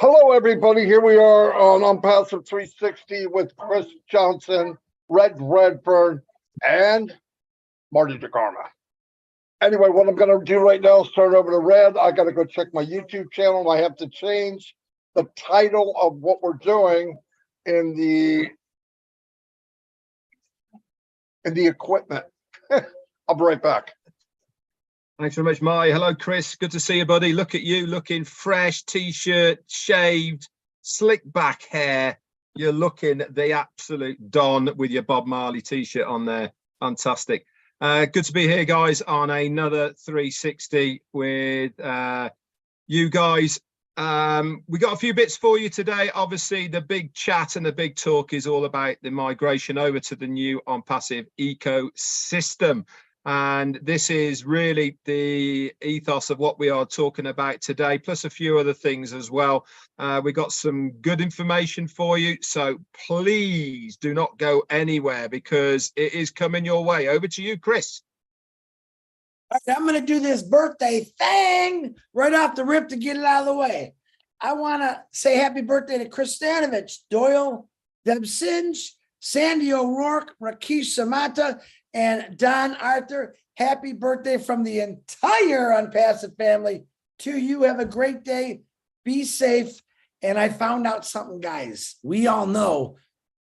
Hello, everybody. Here we are on Unpassive 360 with Chris Johnson, Redfern, and Marty Degarmo. Anyway, what I'm going to do right now is turn over to Red. I got to go check my YouTube channel. I have to change the title of what we're doing in the equipment. I'll be right back. Thanks very much, Marty. Hello, Chris. Good to see you, buddy. Look at you, looking fresh, t-shirt, shaved, slick back hair. You're looking the absolute Don with your Bob Marley t-shirt on there. Fantastic. Good to be here, guys, on another 360 with you guys. We got a few bits for you today. Obviously, the big chat and the big talk is all about the migration over to the new Unpassive ecosystem. And this is really the ethos of what we are talking about today, plus a few other things as well. We got some good information for you, so please do not go anywhere because it is coming your way. Over to you, Chris. All right, I'm going to do this birthday thing right off the rip to get it out of the way. I want to say happy birthday to Chris Stanovich, Doyle, Deb Singe, Sandy O'Rourke, Rakesh Samata, and Don Arthur. Happy birthday from the entire Unpassive family to you. Have a great day. Be safe. And I found out something, guys. We all know.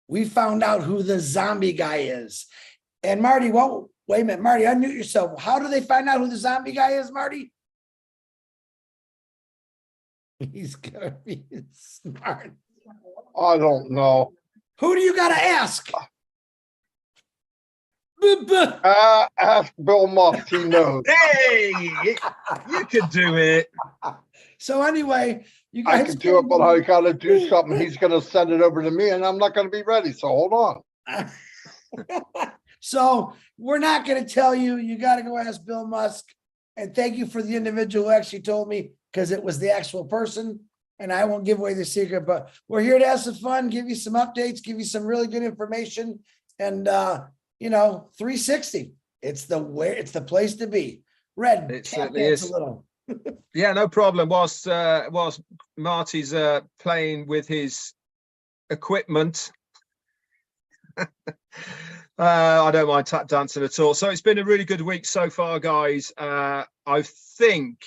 We found out who the zombie guy is. And Marty, well, wait a minute. Marty, unmute yourself. How do they find out who the zombie guy is, Marty? He's going to be smart. I don't know. Who do you got to ask? Ask Bill Musk, he knows. Hey, you could do it. So anyway, you guys I can do it, but I got to do something. He's going to send it over to me, and I'm not going to be ready. So hold on. So we're not going to tell you. You got to go ask Bill Musk. And thank you for the individual who actually told me, because it was the actual person. And I won't give away the secret, but we're here to have some fun, give you some updates, give you some really good information. And, 360. It's the place to be. Red, it certainly is. A little. Yeah, no problem. Whilst Marty's playing with his equipment, I don't mind tap dancing at all. So it's been a really good week so far, guys. I think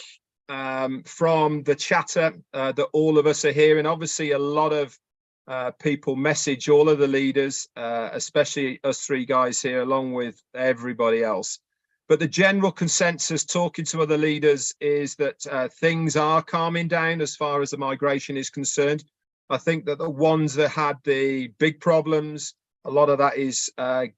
from the chatter that all of us are hearing, obviously a lot of people message all of the leaders, especially us three guys here, along with everybody else. But the general consensus, talking to other leaders, is that things are calming down as far as the migration is concerned. I think that the ones that had the big problems, a lot of that is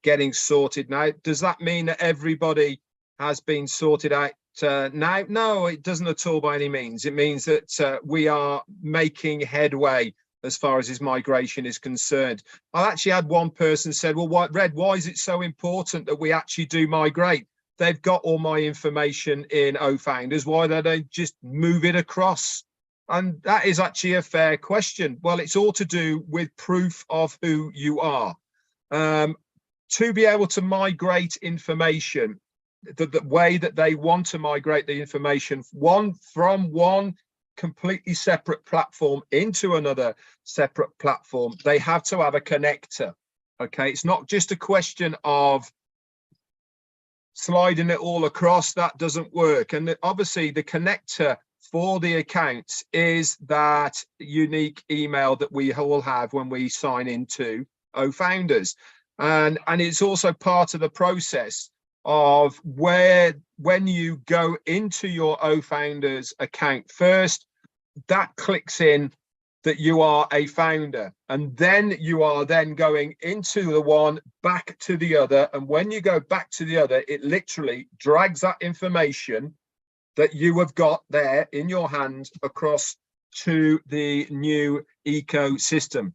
getting sorted now. Does that mean that everybody has been sorted out now? No, it doesn't at all by any means. It means that we are making headway as far as his migration is concerned. I actually had one person said, well, why is it so important that we actually do migrate? They've got all my information in OFounders. Why don't they just move it across? And that is actually a fair question. Well, it's all to do with proof of who you are. To be able to migrate information, the way that they want to migrate the information, from one completely separate platform into another separate platform, they have to have a connector. Okay, it's not just a question of sliding it all across. That doesn't work. And obviously the connector for the accounts is that unique email that we all have when we sign into OFounders. And it's also part of the process of when you go into your OFounders account first, that clicks in that you are a founder, and then you are then going into the one, back to the other. And when you go back to the other, it literally drags that information that you have got there in your hand across to the new ecosystem.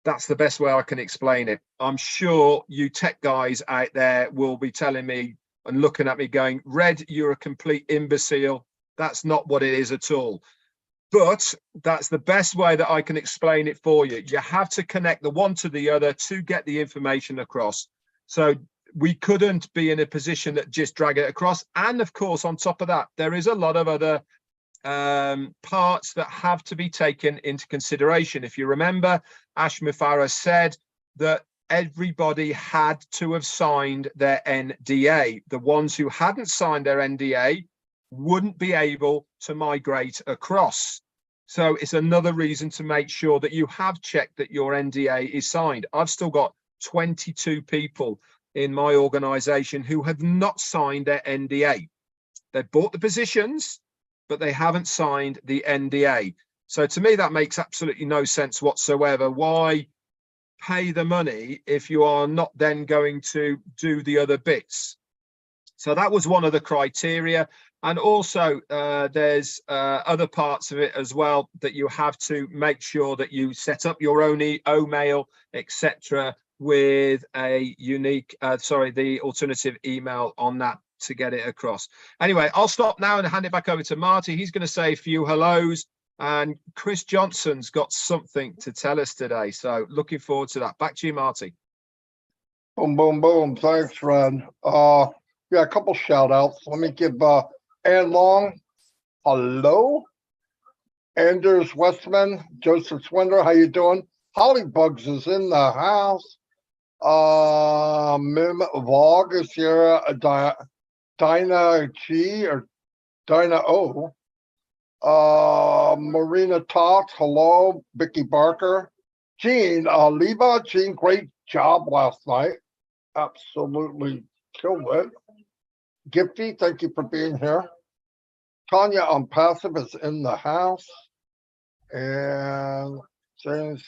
That's the best way I can explain it. I'm sure you tech guys out there will be telling me and looking at me going, Red, you're a complete imbecile. That's not what it is at all. But that's the best way that I can explain it for you. You have to connect the one to the other to get the information across. So we couldn't be in a position that just drag it across. And of course, on top of that, there is a lot of other parts that have to be taken into consideration. If you remember, Ash Mufara said that everybody had to have signed their NDA. The ones who hadn't signed their NDA wouldn't be able to migrate across. So it's another reason to make sure that you have checked that your NDA is signed. I've still got 22 people in my organization who have not signed their NDA. They've bought the positions, but they haven't signed the NDA. So to me, that makes absolutely no sense whatsoever. Why pay the money if you are not then going to do the other bits? So that was one of the criteria. And also there's other parts of it as well, that you have to make sure that you set up your own email, etc., with a unique, the alternative email on that to get it across. Anyway, I'll stop now and hand it back over to Marty. He's going to say a few hellos, and Chris Johnson's got something to tell us today. So looking forward to that. Back to you, Marty. Boom, boom, boom. Thanks, Red. Yeah, a couple shout outs. Let me give Ann Long, hello. Anders Westman, Joseph Swindler, how you doing? Hollybugs is in the house. Mim Vog is here. Dinah G or Dinah O. Marina Tot, hello. Vicky Barker. Jean, Leva, Jean, great job last night. Absolutely killed it. Gifty, thank you for being here. Tanya on Passive is in the house. And James,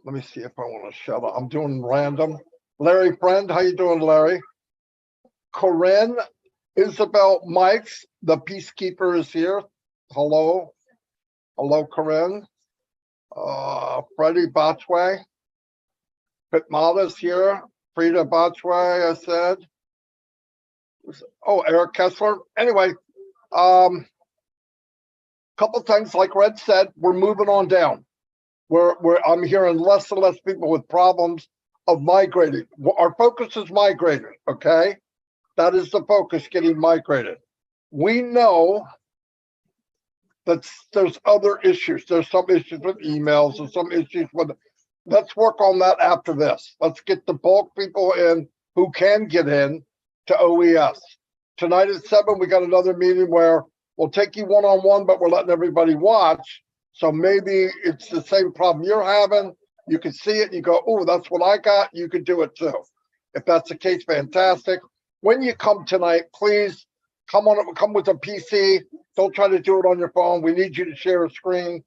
let me see if I want to shout out. I'm doing random. Larry Friend, how you doing, Larry? Corinne, Isabel Mikes, the Peacekeeper is here. Hello. Hello, Corinne. Freddie Botchway. Pitmata's here. Frida Botchway, I said. Oh, Eric Kessler. Anyway, couple things like Red said, we're moving on down. I'm hearing less and less people with problems of migrating. Our focus is migrating, okay? That is the focus, getting migrated. We know that there's other issues. There's some issues with emails and some issues with, let's work on that after this. Let's get the bulk people in who can get in to OES. Tonight at 7, we got another meeting where we'll take you one-on-one, but we're letting everybody watch. So maybe it's the same problem you're having. You can see it and you go, oh, that's what I got. You could do it too. If that's the case, fantastic. When you come tonight, please come with a PC. Don't try to do it on your phone. We need you to share a screen.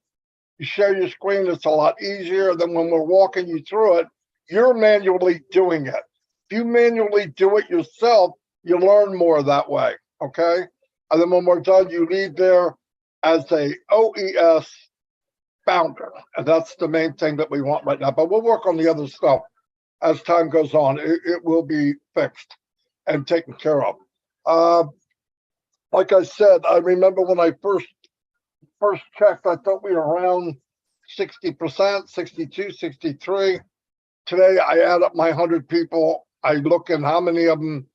You share your screen, it's a lot easier than when we're walking you through it. You're manually doing it. If you manually do it yourself, you learn more that way, okay? And then when we're done, you leave there as a OES founder. And that's the main thing that we want right now. But we'll work on the other stuff as time goes on. It will be fixed and taken care of. Like I said, I remember when I first checked, I thought we were around 60%, 62, 63. Today, I add up my 100 people. I look at how many of them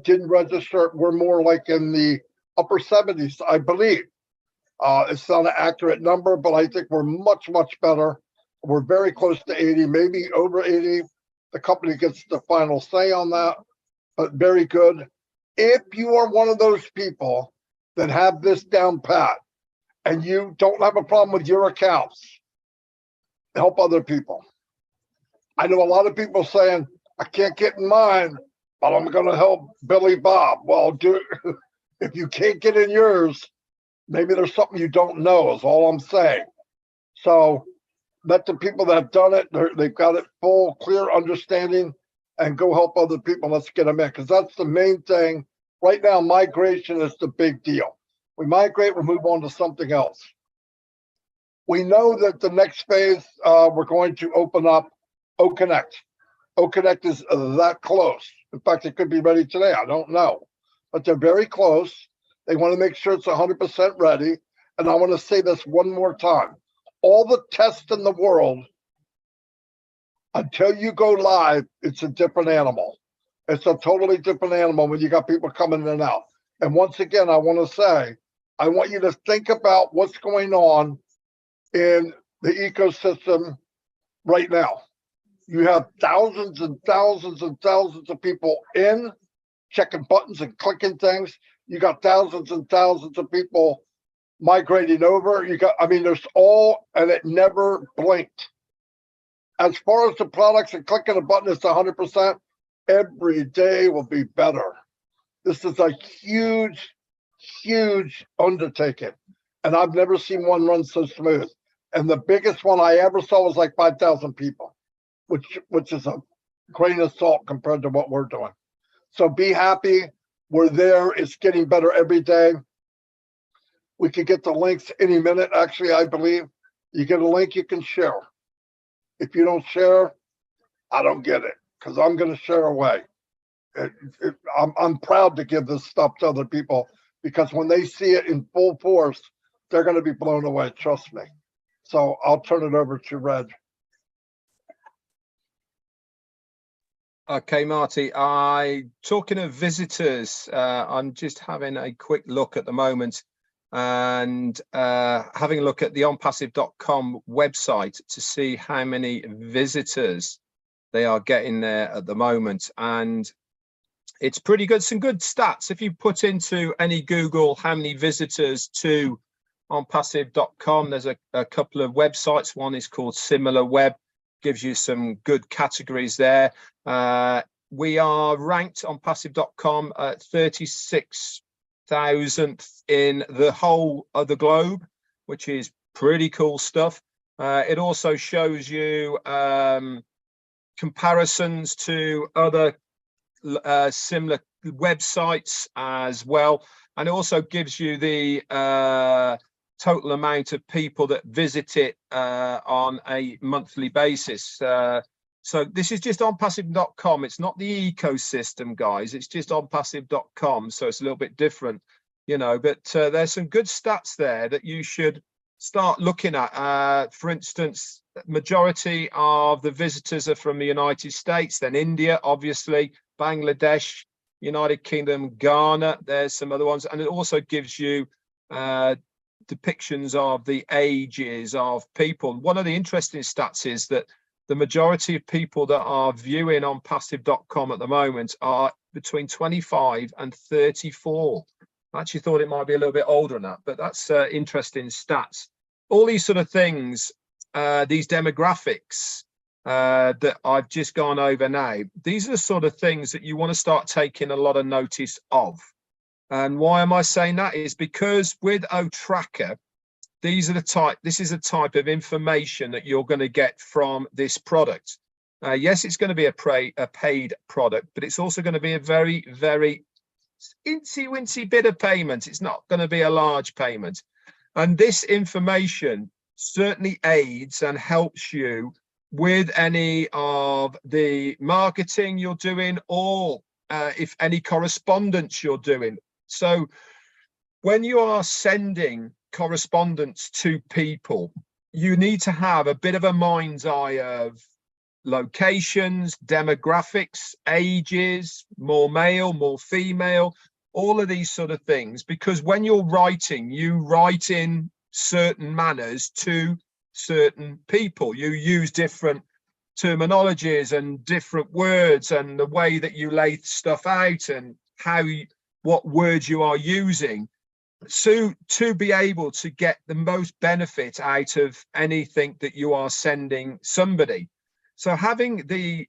didn't register. We're more like in the upper 70s, I believe. It's not an accurate number, but I think we're much, much better. We're very close to 80, maybe over 80. The company gets the final say on that, but very good. If you are one of those people that have this down pat and you don't have a problem with your accounts, help other people. I know a lot of people saying, I can't get in mine, but I'm going to help Billy Bob. Well, if you can't get in yours, maybe there's something you don't know is all I'm saying. So let the people that have done it, they've got it full, clear understanding, and go help other people. Let's get them in, because that's the main thing. Right now, migration is the big deal. We migrate, we move on to something else. We know that the next phase, we're going to open up OConnect. OConnect is that close. In fact, it could be ready today. I don't know. But they're very close. They want to make sure it's 100% ready. And I want to say this one more time. All the tests in the world, until you go live, it's a different animal. It's a totally different animal when you got people coming in and out. And once again, I want to say, I want you to think about what's going on in the ecosystem right now. You have thousands and thousands and thousands of people in checking buttons and clicking things. You got thousands and thousands of people migrating over. There's all, and it never blinked. As far as the products and clicking a button, it's 100%. Every day will be better. This is a huge, huge undertaking. And I've never seen one run so smooth. And the biggest one I ever saw was like 5,000 people, which is a grain of salt compared to what we're doing. So be happy. We're there. It's getting better every day. We can get the links any minute. Actually, I believe you get a link, you can share. If you don't share, I don't get it, because I'm going to share away. I'm proud to give this stuff to other people, because when they see it in full force, they're going to be blown away. Trust me. So I'll turn it over to Red. Okay, Marty, talking of visitors, I'm just having a quick look at the moment and having a look at the onpassive.com website to see how many visitors they are getting there at the moment. And it's pretty good, some good stats. If you put into any Google how many visitors to onpassive.com, there's a couple of websites. One is called Similar Web, gives you some good categories there. We are ranked on passive.com at 36,000th in the whole of the globe, which is pretty cool stuff. It also shows you comparisons to other similar websites as well, and it also gives you the total amount of people that visit it on a monthly basis. So this is just onpassive.com. It's not the ecosystem, guys. It's just onpassive.com. So it's a little bit different, but there's some good stats there that you should start looking at. For instance, majority of the visitors are from the United States, then India, obviously, Bangladesh, United Kingdom, Ghana. There's some other ones. And it also gives you depictions of the ages of people. One of the interesting stats is that the majority of people that are viewing on passive.com at the moment are between 25 and 34. I actually thought it might be a little bit older than that, but that's interesting stats. All these sort of things, these demographics that I've just gone over now, these are the sort of things that you want to start taking a lot of notice of. And why am I saying that? Is because with OTracker, this is a type of information that you're going to get from this product. Yes, it's going to be a paid product, but it's also going to be a very, very incy-wincy bit of payment. It's not going to be a large payment. And this information certainly aids and helps you with any of the marketing you're doing, or if any correspondence you're doing. So when you are sending correspondence to people, you need to have a bit of a mind's eye of locations, demographics, ages, more male, more female, all of these sort of things, because when you're writing, you write in certain manners to certain people. You use different terminologies and different words, and the way that you lay stuff out and what words you are using, so to be able to get the most benefit out of anything that you are sending somebody. So having the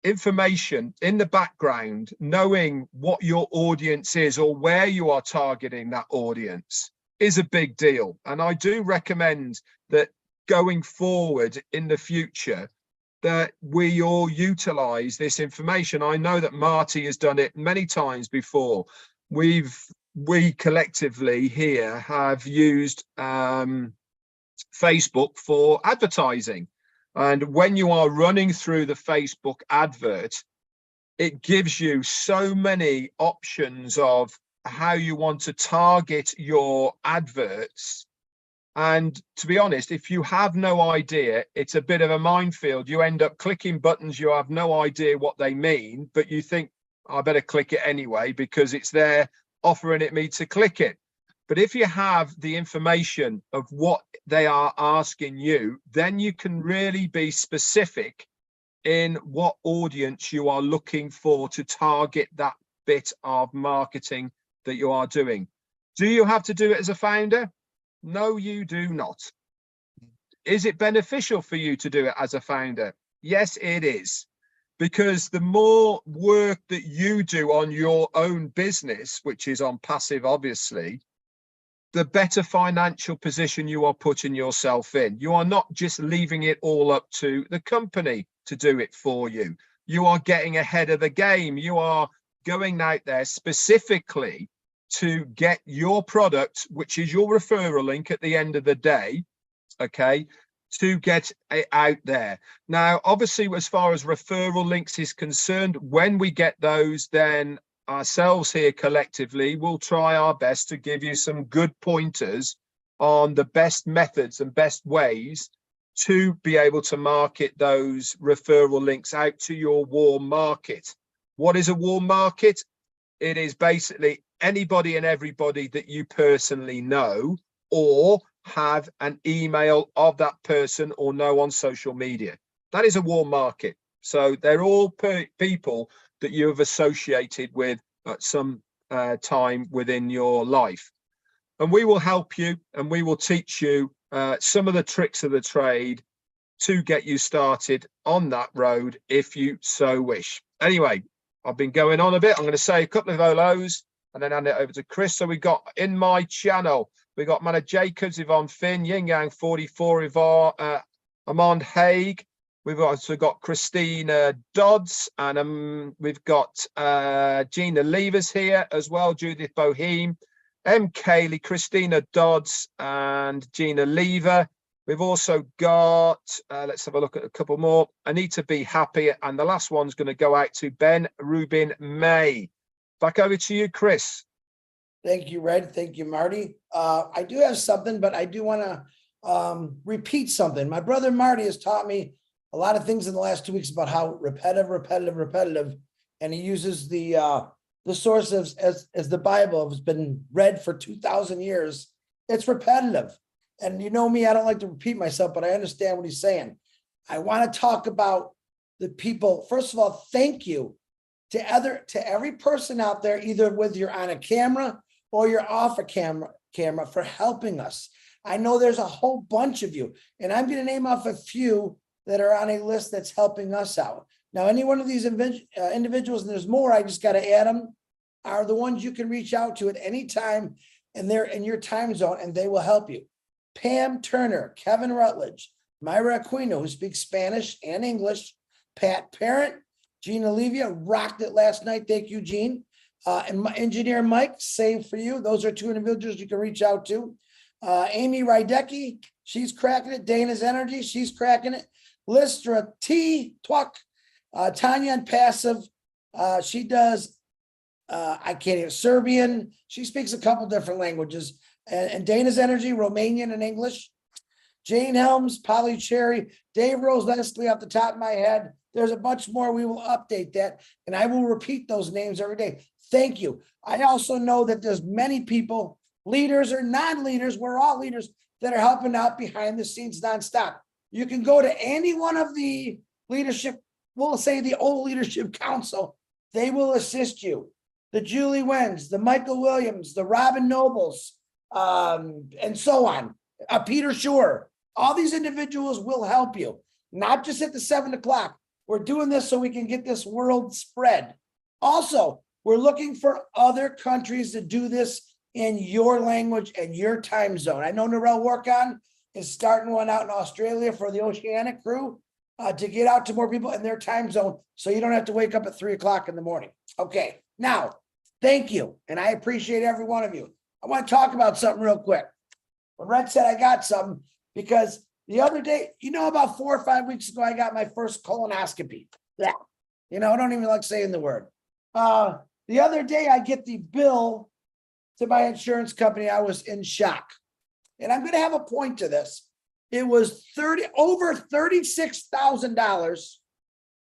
information in the background, knowing what your audience is or where you are targeting that audience, is a big deal. And I do recommend that going forward in the future, that we all utilize this information. I know that Marty has done it many times before. We collectively here have used Facebook for advertising. And when you are running through the Facebook advert, it gives you so many options of how you want to target your adverts. And to be honest, if you have no idea, it's a bit of a minefield. You end up clicking buttons, you have no idea what they mean, but you think, I better click it anyway because it's there offering it me to click it. But if you have the information of what they are asking you, then you can really be specific in what audience you are looking for to target that bit of marketing that you are doing. Do you have to do it as a founder? No, you do not. Is it beneficial for you to do it as a founder? Yes, it is. Because the more work that you do on your own business, which is on passive, obviously, the better financial position you are putting yourself in. You are not just leaving it all up to the company to do it for you. You are getting ahead of the game. You are going out there specifically to get your product, which is your referral link at the end of the day, okay, to get it out there. Now, obviously, as far as referral links is concerned, when we get those, then ourselves here collectively will try our best to give you some good pointers on the best methods and best ways to be able to market those referral links out to your warm market. What is a warm market? It is basically anybody and everybody that you personally know or have an email of that person or know on social media. That is a warm market. So they're all people that you have associated with at some time within your life. And we will help you and we will teach you some of the tricks of the trade to get you started on that road if you so wish. Anyway, I've been going on a bit. I'm going to say a couple of hellos and then hand it over to Chris. So we got in my channel, we got Mana Jacobs, Yvonne Finn, Yin Yang 44, Yvonne, Amand Haig. We've also got Christina Dodds, and we've got Gina Levers here as well, Judith Boheme, M. Kaylee, Christina Dodds, and Gina Lever. We've also got, let's have a look at a couple more, Anita Be Happy, and the last one's going to go out to Ben Rubin May. Back over to you, Chris. Thank you, Red. Thank you, Marty. I do have something, but I do want to repeat something. My brother Marty has taught me a lot of things in the last 2 weeks about how repetitive, and he uses the source as the Bible has been read for 2,000 years. It's repetitive, and you know me, I don't like to repeat myself, but I understand what he's saying. I want to talk about the people. First of all, thank you to every person out there, either whether you're on a camera or you're off a camera for helping us. I know there's a whole bunch of you, and I'm going to name off a few that are on a list that's helping us out. Now, any one of these individuals, and there's more, I just got to add them, are the ones you can reach out to at any time, and they're in your time zone, and they will help you. Pam Turner, Kevin Rutledge, Myra Aquino, who speaks Spanish and English, Pat Parent, Gene Olivia, rocked it last night. Thank you, Gene. And my engineer Mike, same for you. Those are two individuals you can reach out to. Amy Rydecki, she's cracking it. Dana's Energy, she's cracking it. Listra T. Twuck, Tanya and Passive. She does, I can't even, Serbian. She speaks a couple different languages. And Dana's Energy, Romanian and English. Jane Helms, Polly Cherry, Dave Rose Leslie off the top of my head. There's a bunch more. We will update that. And I will repeat those names every day. Thank you. I also know that there's many people, leaders or non-leaders, we're all leaders, that are helping out behind the scenes nonstop. You can go to any one of the leadership, we'll say the old leadership council, they will assist you. The Julie Wens, the Michael Williams, the Robin Nobles, and so on. Peter Shore, all these individuals will help you, not just at the 7 o'clock. We're doing this so we can get this world spread. Also, we're looking for other countries to do this in your language and your time zone. I know Narelle Workon is starting one out in Australia for the Oceanic crew to get out to more people in their time zone so you don't have to wake up at 3 o'clock in the morning. Okay, now, thank you. And I appreciate every one of you. I want to talk about something real quick. When Red said I got something, because the other day, about 4 or 5 weeks ago, I got my first colonoscopy. Yeah. I don't even like saying the word. The other day, I get the bill to my insurance company. I was in shock. And I'm going to have a point to this. It was over $36,000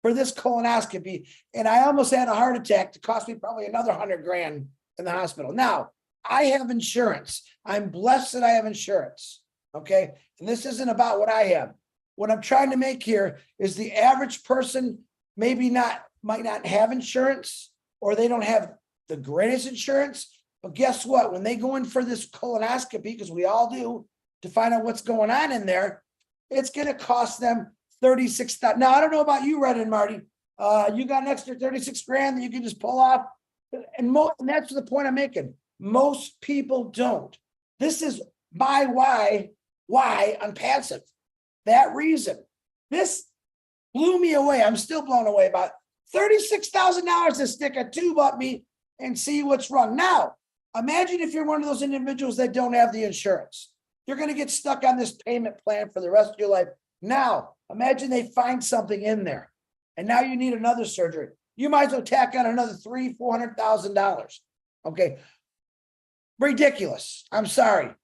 for this colonoscopy. And I almost had a heart attack to cost me probably another $100,000 in the hospital. Now, I have insurance. I'm blessed that I have insurance. Okay. And this isn't about what I have. What I'm trying to make here is the average person might not have insurance, or they don't have the greatest insurance. But guess what? When they go in for this colonoscopy, because we all do, to find out what's going on in there, it's going to cost them $36,000. Now, I don't know about you, Red and Marty. You got an extra 36 grand that you can just pull off. And that's the point I'm making. Most people don't. This is my why I'm passive. That reason. This blew me away. I'm still blown away about $36,000 to stick a tube up me and see what's wrong. Now, imagine if you're one of those individuals that don't have the insurance. You're going to get stuck on this payment plan for the rest of your life. Now, imagine they find something in there, and now you need another surgery. You might as well tack on another $300,000-$400,000. Okay. Ridiculous. I'm sorry.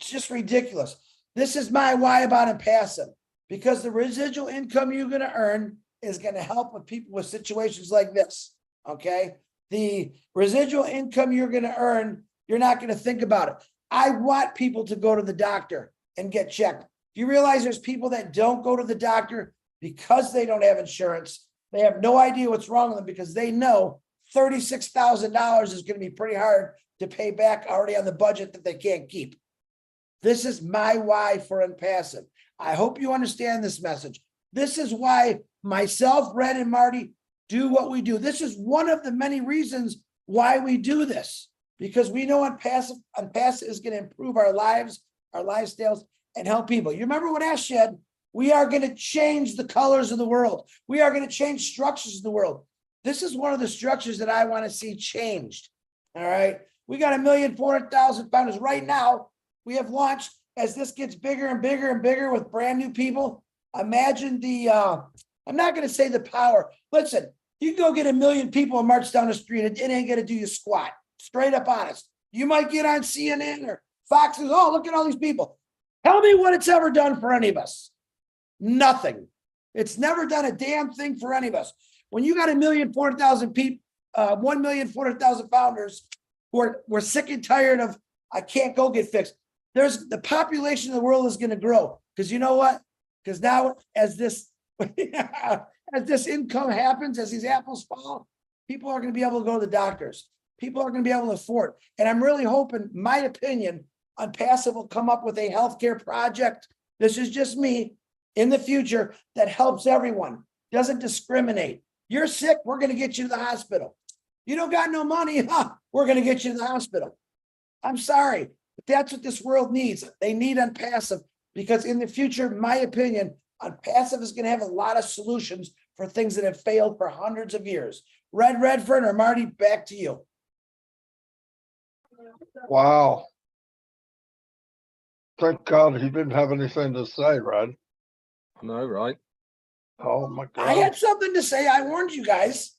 It's just ridiculous. This is my why about impassive, because the residual income you're going to earn is going to help with people with situations like this. Okay. The residual income you're going to earn, you're not going to think about it. I want people to go to the doctor and get checked. Do you realize there's people that don't go to the doctor because they don't have insurance? They have no idea what's wrong with them because they know $36,000 is going to be pretty hard to pay back already on the budget that they can't keep. This is my why for impassive. I hope you understand this message. This is why myself, Red, and Marty do what we do. This is one of the many reasons why we do this, because we know impassive is going to improve our lives, our lifestyles, and help people. You remember what Ash said? We are going to change the colors of the world. We are going to change structures of the world. This is one of the structures that I want to see changed. All right. We got 1,400,000 founders right now. We have launched, as this gets bigger and bigger and bigger with brand new people. Imagine the, I'm not going to say the power. Listen, you can go get 1 million people and march down the street. It ain't going to do you squat. Straight up honest. You might get on CNN or Fox and, oh, look at all these people. Tell me what it's ever done for any of us. Nothing. It's never done a damn thing for any of us. When you got 1,400,000 people, 1,400,000 founders who are sick and tired of, I can't go get fixed. There's the population of the world is going to grow. Because you know what? Because now as this income happens, as these apples fall, people are going to be able to go to the doctors. People are going to be able to afford. And I'm really hoping, my opinion, Unpassive will come up with a healthcare project. This is just me in the future that helps everyone, doesn't discriminate. You're sick, we're going to get you to the hospital. You don't got no money, we're going to get you to the hospital. I'm sorry, but that's what this world needs. They need Unpassive, because in the future, my opinion, Unpassive is going to have a lot of solutions for things that have failed for hundreds of years. Redfern or Marty, back to you. Wow. Thank God he didn't have anything to say, Red. I know, right? Oh my God. I had something to say. I warned you guys.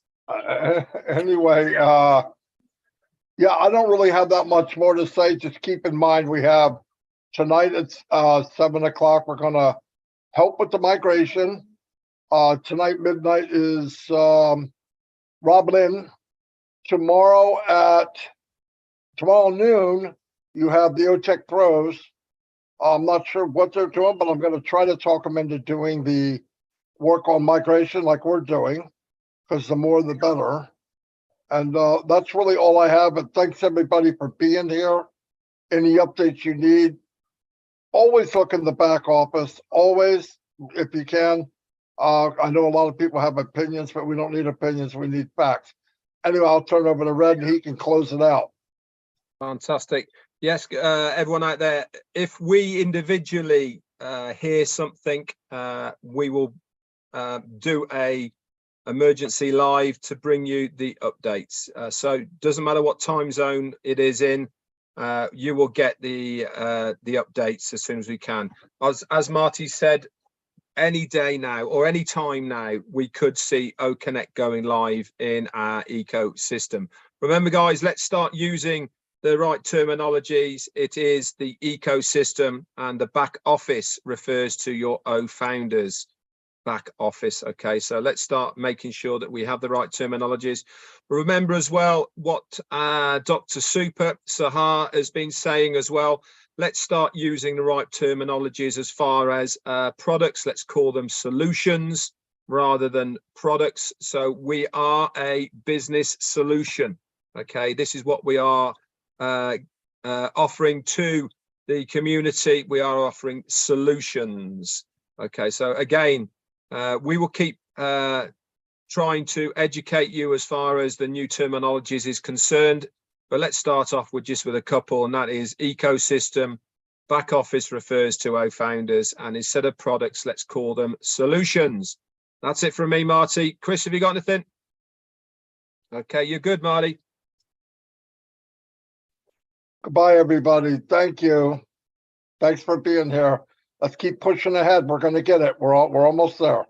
Anyway, yeah, I don't really have that much more to say. Just keep in mind, we have tonight, it's 7 o'clock. We're going to help with the migration. Tonight, midnight is Rob Lynn. Tomorrow noon, you have the OTEC pros. I'm not sure what they're doing, but I'm going to try to talk them into doing the work on migration like we're doing, because the more the better. And that's really all I have. But thanks everybody for being here. Any updates you need, always look in the back office, always, if you can. I know a lot of people have opinions, but we don't need opinions, we need facts. Anyway, I'll turn over to Red and he can close it out. Fantastic. Yes, everyone out there, if we individually hear something, we will do a emergency live to bring you the updates. So doesn't matter what time zone it is in, you will get the updates as soon as we can. As Marty said, any day now or any time now, we could see OConnect going live in our ecosystem. Remember, guys, let's start using the right terminologies. It is the ecosystem, and the back office refers to your O founders. back office. Okay, so let's start making sure that we have the right terminologies. Remember as well what Dr. Super Sahar has been saying as well. Let's start using the right terminologies as far as products. Let's call them solutions rather than products. So we are a business solution. Okay, this is what we are offering to the community. We are offering solutions. Okay, so again, we will keep trying to educate you as far as the new terminologies is concerned, but let's start off with just with a couple, and that is ecosystem. Back office refers to our founders, and instead of products, let's call them solutions. That's it from me, Marty. Chris, have you got anything? Okay, you're good, Marty. Goodbye, everybody. Thank you. Thanks for being here. Let's keep pushing ahead. We're going to get it. We're almost there.